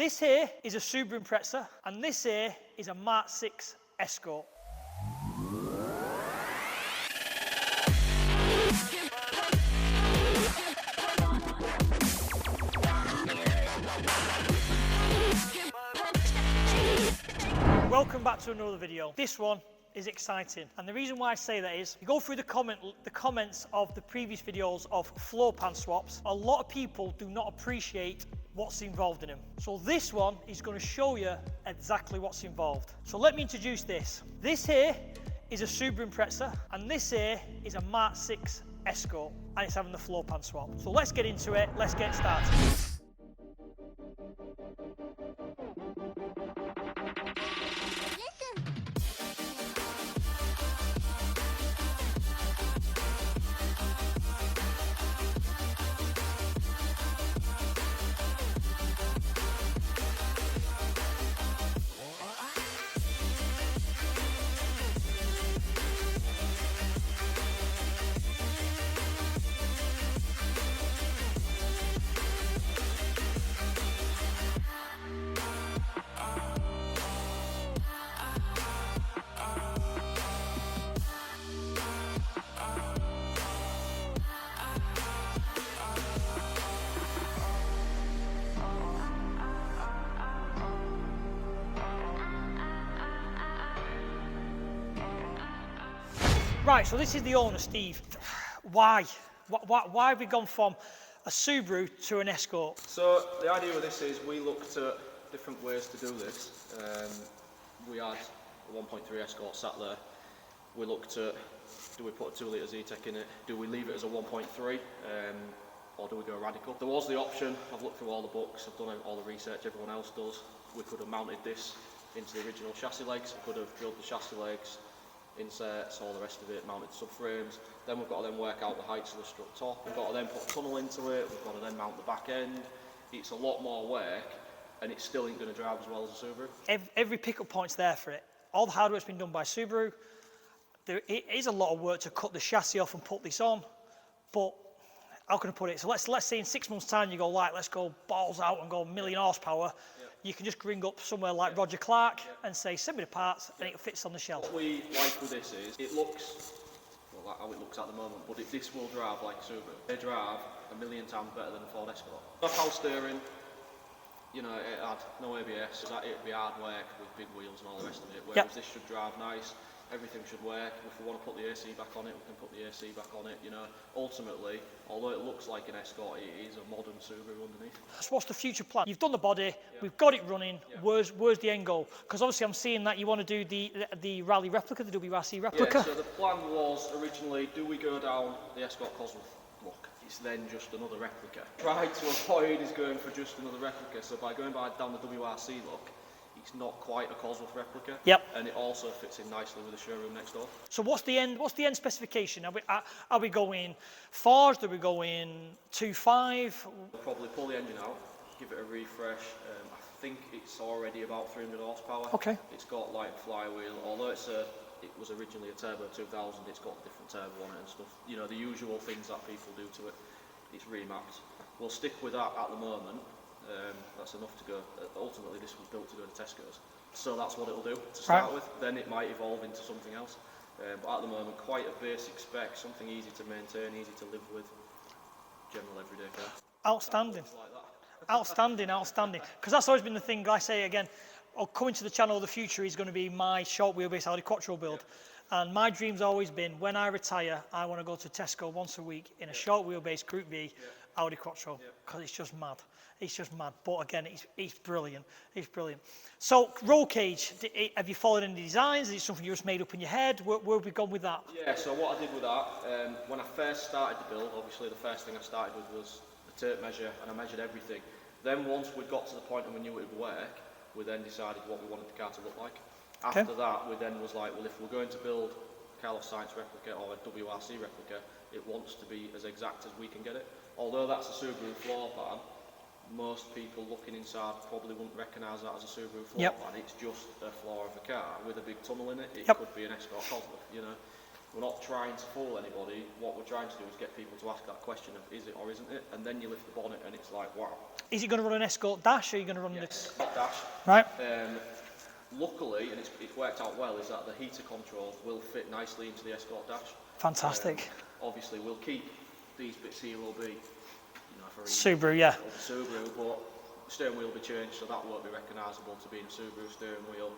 This here is a Subaru Impreza, and this here is a MK6 Escort. Welcome back to another video. This one is exciting, and the reason why I say that is you go through the comments of the previous videos of Floorpan swaps. A lot of people do not appreciate what's involved in them. So this one is going to show you exactly what's involved. So let me introduce this. This here is a Subaru Impreza, and this here is a MK6 Escort, and it's having the Floorpan swap. So let's get into it. Let's get started. Right, so this is the owner, Steve. Why have we gone from a Subaru to an Escort? So the idea with this is we looked at different ways to do this. We had a 1.3 Escort sat there. We looked at, do we put a 2 litre Z-Tech in it? Do we leave it as a 1.3? Or do we go radical? There was the option. I've looked through all the books, I've done all the research everyone else does. We could have mounted this into the original chassis legs. We could have drilled the chassis legs, inserts, all the rest of it, mounted subframes. Then we've got to then work out the heights of the strut top. We've got to then put a tunnel into it. We've got to then mount the back end. It's a lot more work, and it still ain't going to drive as well as a Subaru. Every pickup point's there for it. All the hard work's been done by Subaru. It is a lot of work to cut the chassis off and put this on, but how can I put it? So let's say in 6 months' time you go, let's go balls out and go 1 million horsepower. You can just ring up somewhere like Roger Clark and say, send me the parts, and it fits on the shelf. What we like with this is, it looks, well, like how it looks at the moment, but this will drive like a Subaru. They drive 1,000,000 times better than a Ford Escort. No power steering, you know, it had no ABS, so it'd be hard work with big wheels and all the rest of it, whereas this should drive nice. Everything should work. If we want to put the AC back on it, we can put the AC back on it, you know. Ultimately, although it looks like an Escort, it is a modern Subaru underneath. So what's the future plan? You've done the body, we've got it running, where's the end goal? Because obviously I'm seeing that you want to do the rally replica, the WRC replica. Yeah, so the plan was originally, do we go down the Escort Cosworth look? It's then just another replica. Tried to avoid is going for just another replica, so by going down the WRC look, it's not quite a Cosworth replica. Yep. And it also fits in nicely with the showroom next door. So what's the end specification? Are we going forged? Are we going 2.5? We'll probably pull the engine out, give it a refresh. I think it's already about 300 horsepower. Okay. It's got light flywheel, although it was originally a Turbo 2000, it's got a different turbo on it and stuff. You know, the usual things that people do to it. It's remapped. We'll stick with that at the moment. That's enough to go. Ultimately, this was built to go to Tesco's, so that's what it'll do to start with. Then it might evolve into something else, but at the moment, quite a basic spec, something easy to maintain, easy to live with, general everyday car. Outstanding. Like that. Outstanding. Because that's always been the thing. I say again, coming to the channel of the future is going to be my short wheelbase Audi Quattro build. And my dream's always been, when I retire, I want to go to Tesco once a week in a short wheelbase Group B Audi Quattro, because it's just mad. It's just mad. But again, it's brilliant. It's brilliant. So, roll cage, have you followed any designs? Is it something you just made up in your head? Where have we gone with that? Yeah, so what I did with that, when I first started the build, obviously the first thing I started with was the tape measure, and I measured everything. Then once we'd got to the point and we knew it would work, we then decided what we wanted the car to look like. After that, we then was like, well, if we're going to build a Carlos Sainz replica or a WRC replica, it wants to be as exact as we can get it. Although that's a Subaru Floorpan, most people looking inside probably wouldn't recognise that as a Subaru Floorpan. It's just a floor of a car with a big tunnel in it. It could be an Escort Cosworth, you know. We're not trying to fool anybody. What we're trying to do is get people to ask that question of is it or isn't it, and then you lift the bonnet and it's like, wow. Is it going to run an Escort dash, or are you going to run Yes, not dash. Right. Luckily, and it's worked out well, is that the heater controls will fit nicely into the Escort dash. Fantastic. Obviously, we'll keep these bits here will be, for Subaru, yeah. Subaru, but the steering wheel will be changed, so that won't be recognisable to being a Subaru steering wheel.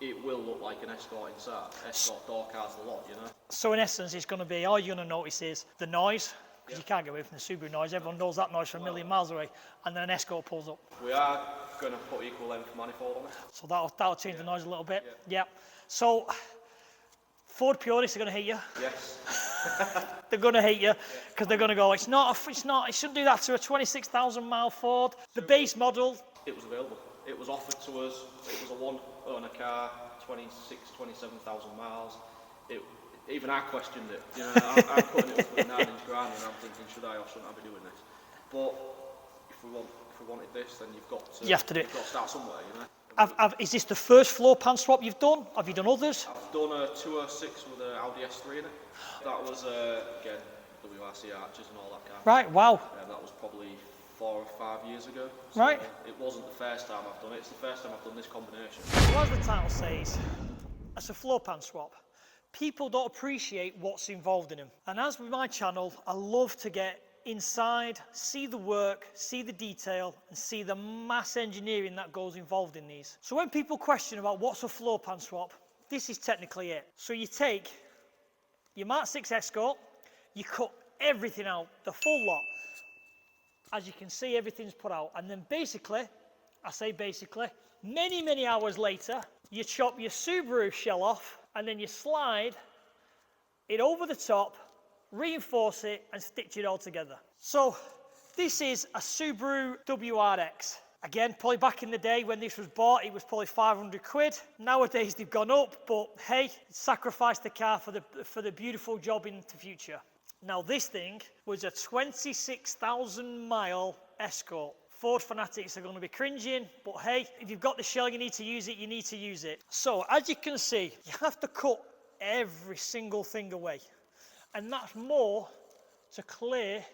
It will look like an Escort inside. Escort door cards the lot, So in essence, it's going to be, all you're going to notice is the noise, because you can't get away from the Subaru noise. Everyone knows that noise from a million miles away, and then an Escort pulls up. We are going to put equal length manifold on it. So that'll change the noise a little bit. Yeah. So Ford purists are going to hate you. Yes. They're going to hate you because they're going to go, it shouldn't do that to a 26,000 mile Ford. The base model. It was available. It was offered to us. It was a one owner car, 27,000 miles. Even I questioned it. I'm putting it up with a 9-inch grinder and I'm thinking, should I or shouldn't I be doing this? But if we wanted this, then you have to do it. You've got to start somewhere, Is this the first Floorpan swap you've done? Have you done others? I've done a 206 with an Audi S3 in it. That was, again, WRC arches and all that kind of. Right, wow. That was probably 4 or 5 years ago. So right. It wasn't the first time I've done it, it's the first time I've done this combination. So as the title says, it's a Floorpan swap. People don't appreciate what's involved in them. And as with my channel, I love to get inside, see the work, see the detail, and see the mass engineering that goes involved in these. So when people question about what's a Floorpan swap, this is technically it. So you take your Mark 6 Escort, you cut everything out, the full lot. As you can see, everything's put out. And then basically, I say basically, many hours later, you chop your Subaru shell off, and then you slide it over the top, reinforce it, and stitch it all together. So this is a Subaru WRX. Again, probably back in the day when this was bought, it was probably 500 quid. Nowadays they've gone up, but hey, sacrifice the car for the beautiful job in the future. Now this thing was a 26,000 mile Escort. Ford fanatics are going to be cringing, but hey, if you've got the shell, you need to use it, you need to use it. So as you can see, you have to cut every single thing away. And that's more to clear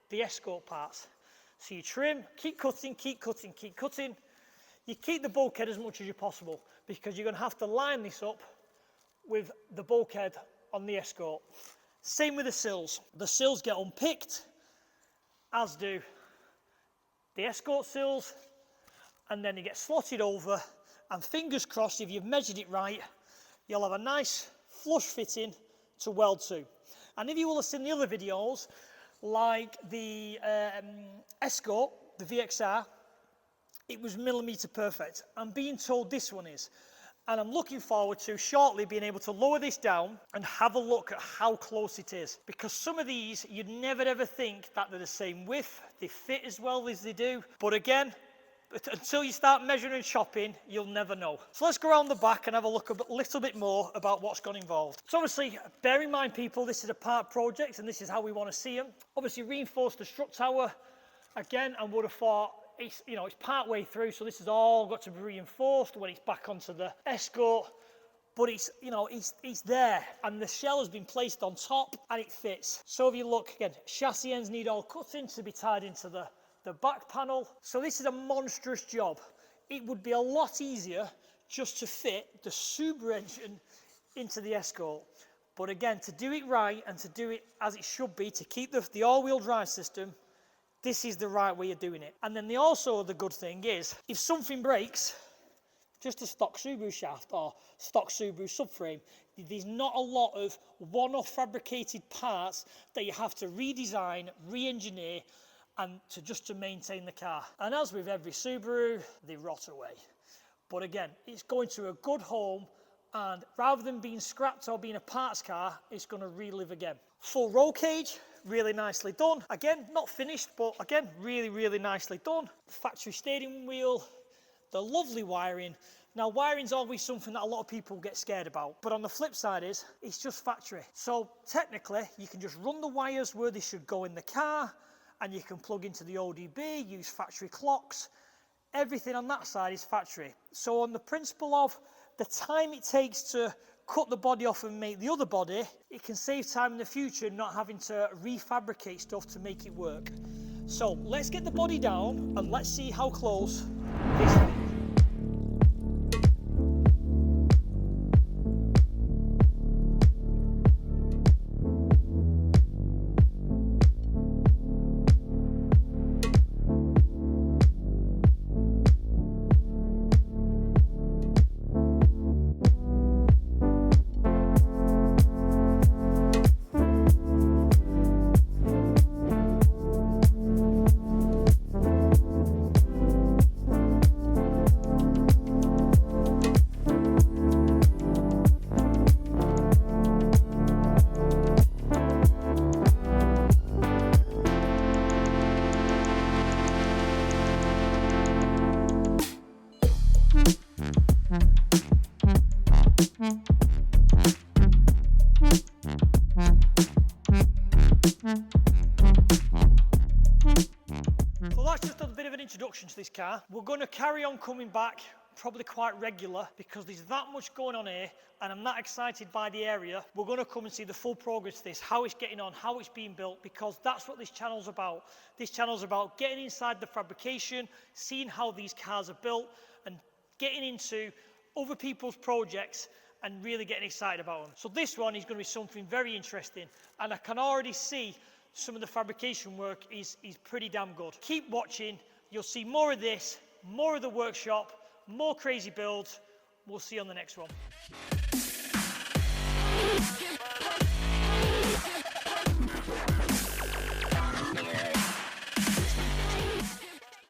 the Escort parts. So you trim, keep cutting, keep cutting, keep cutting. You keep the bulkhead as much as you possible because you're going to have to line this up with the bulkhead on the Escort. Same with the sills. The sills get unpicked, as do the Escort sills, and then they get slotted over, and fingers crossed, if you've measured it right, you'll have a nice flush fitting to weld to. And if you will have seen the other videos, like the Escort, the VXR, it was millimetre perfect. I'm being told this one is. And I'm looking forward to shortly being able to lower this down and have a look at how close it is. Because some of these, you'd never ever think that they're the same width, they fit as well as they do. But again, until you start measuring and chopping, you'll never know. So let's go around the back and have a look a little bit more about what's gone involved. So obviously, bear in mind people, this is a part project and this is how we want to see them. Obviously reinforced the strut tower again, and would have thought, it's part way through, so this has all got to be reinforced when it's back onto the Escort, but it's there, and the shell has been placed on top and it fits. So if you look again, chassis ends need all cutting to be tied into the back panel. So this is a monstrous job. It would be a lot easier just to fit the Subaru engine into the Escort, but again, to do it right and to do it as it should be, to keep the all-wheel drive system, this is the right way of doing it. And then the good thing is, if something breaks, just a stock Subaru shaft or stock Subaru subframe, there's not a lot of one-off fabricated parts that you have to redesign, re-engineer, and to maintain the car. And as with every Subaru, they rot away. But again, it's going to a good home, and rather than being scrapped or being a parts car, it's going to relive again. Full roll cage, really nicely done. Again, not finished, but again, really nicely done. Factory steering wheel, the lovely wiring. Now, wiring's always something that a lot of people get scared about, but on the flip side is, it's just factory. So technically, you can just run the wires where they should go in the car, and you can plug into the ODB, use factory clocks. Everything on that side is factory. So on the principle of the time it takes to cut the body off and make the other body, it can save time in the future not having to refabricate stuff to make it work. So let's get the body down and let's see how close this fits. So that's just a bit of an introduction to this car. We're going to carry on coming back probably quite regular because there's that much going on here and I'm that excited by the area. We're going to come and see the full progress of this, how it's getting on, how it's being built, because that's what this channel's about. This channel's about getting inside the fabrication, seeing how these cars are built and getting into other people's projects and really getting excited about them. So this one is going to be something very interesting and I can already see some of the fabrication work is pretty damn good. Keep watching, you'll see more of this, more of the workshop, more crazy builds. We'll see you on the next one.